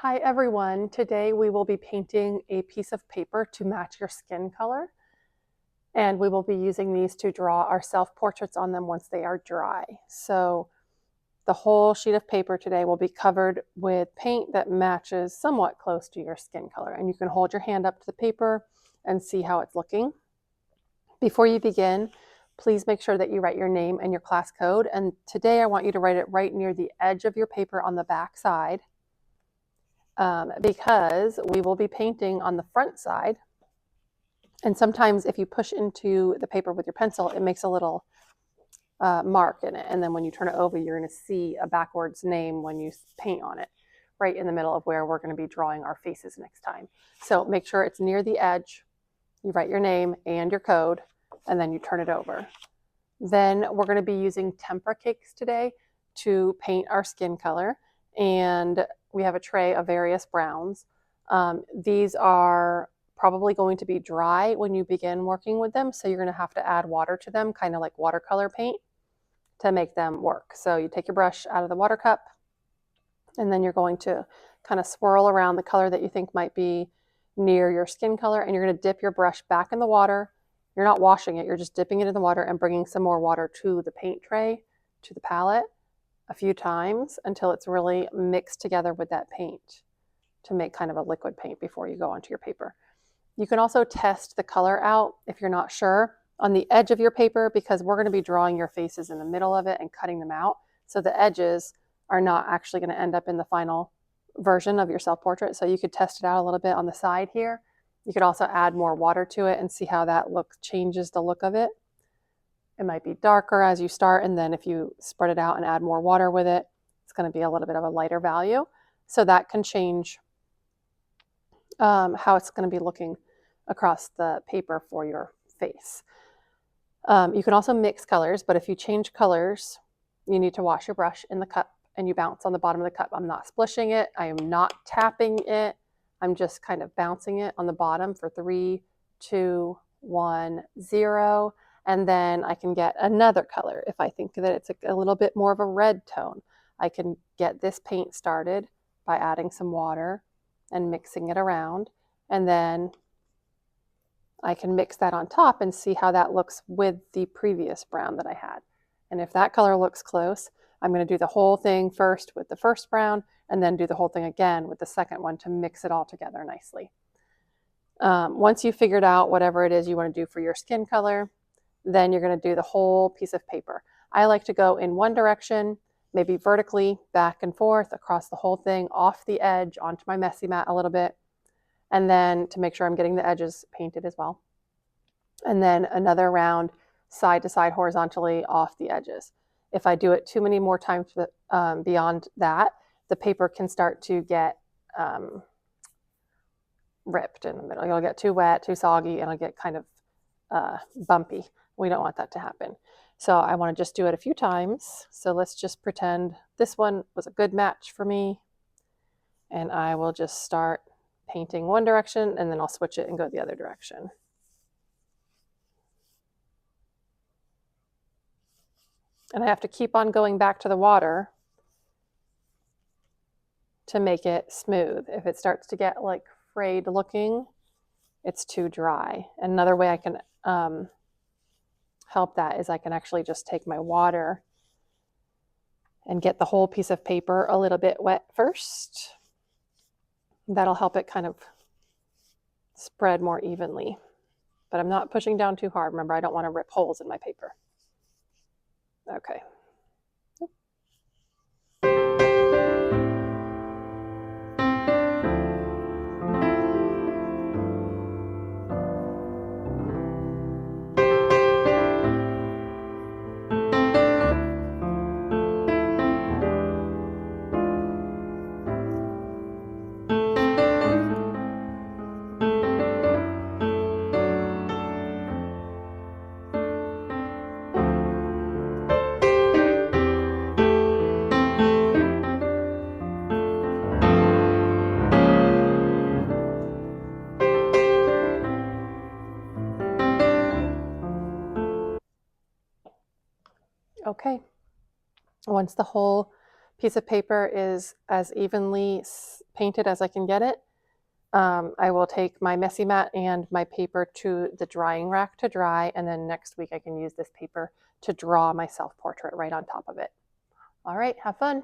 Hi everyone, today we will be painting a piece of paper to match your skin color, and we will be using these to draw our self-portraits on them once they are dry. So the whole sheet of paper today will be covered with paint that matches somewhat close to your skin color, and you can hold your hand up to the paper and see how it's looking. Before you begin, please make sure that you write your name and your class code, and today I want you to write it right near the edge of your paper on the back side. Because we will be painting on the front side. And sometimes if you push into the paper with your pencil, it makes a little mark in it. And then when you turn it over, you're going to see a backwards name when you paint on it, right in the middle of where we're going to be drawing our faces next time. So make sure it's near the edge. You write your name and your code, and then you turn it over. Then we're going to be using tempera cakes today to paint our skin color. And we have a tray of various browns. These are probably going to be dry when you begin working with them. So you're going to have to add water to them, kind of like watercolor paint, to make them work. So you take your brush out of the water cup, and then you're going to kind of swirl around the color that you think might be near your skin color. And you're going to dip your brush back in the water. You're not washing it, you're just dipping it in the water and bringing some more water to the paint tray, to the palette, a few times until it's really mixed together with that paint to make kind of a liquid paint before you go onto your paper. You can also test the color out if you're not sure on the edge of your paper, because we're going to be drawing your faces in the middle of it and cutting them out. So the edges are not actually going to end up in the final version of your self-portrait. So you could test it out a little bit on the side here. You could also add more water to it and see how that changes the look of it. It might be darker as you start, and then if you spread it out and add more water with it, it's going to be a little bit of a lighter value. So that can change how it's going to be looking across the paper for your face. You can also mix colors, but if you change colors, you need to wash your brush in the cup and you bounce on the bottom of the cup. I'm not splishing it. I am not tapping it. I'm just kind of bouncing it on the bottom for 3, 2, 1, 0. And then I can get another color. If I think that it's a little bit more of a red tone, I can get this paint started by adding some water and mixing it around. And then I can mix that on top and see how that looks with the previous brown that I had. And if that color looks close, I'm going to do the whole thing first with the first brown and then do the whole thing again with the second one to mix it all together nicely. Once you've figured out whatever it is you want to do for your skin color, then you're going to do the whole piece of paper. I like to go in one direction, maybe vertically, back and forth across the whole thing, off the edge onto my messy mat a little bit, and then to make sure I'm getting the edges painted as well. And then another round side to side horizontally off the edges. If I do it too many more times beyond that, the paper can start to get ripped in the middle. It'll get too wet, too soggy, and it'll get kind of bumpy. We don't want that to happen. So I want to just do it a few times. So let's just pretend this one was a good match for me. And I will just start painting one direction, and then I'll switch it and go the other direction. And I have to keep on going back to the water to make it smooth. If it starts to get like frayed looking, it's too dry. And another way I can help that is I can actually just take my water and get the whole piece of paper a little bit wet first. That'll help it kind of spread more evenly. But I'm not pushing down too hard. Remember, I don't want to rip holes in my paper. Okay. Okay, once the whole piece of paper is as evenly painted as I can get it, I will take my messy mat and my paper to the drying rack to dry, and then next week I can use this paper to draw my self-portrait right on top of it. All right, have fun.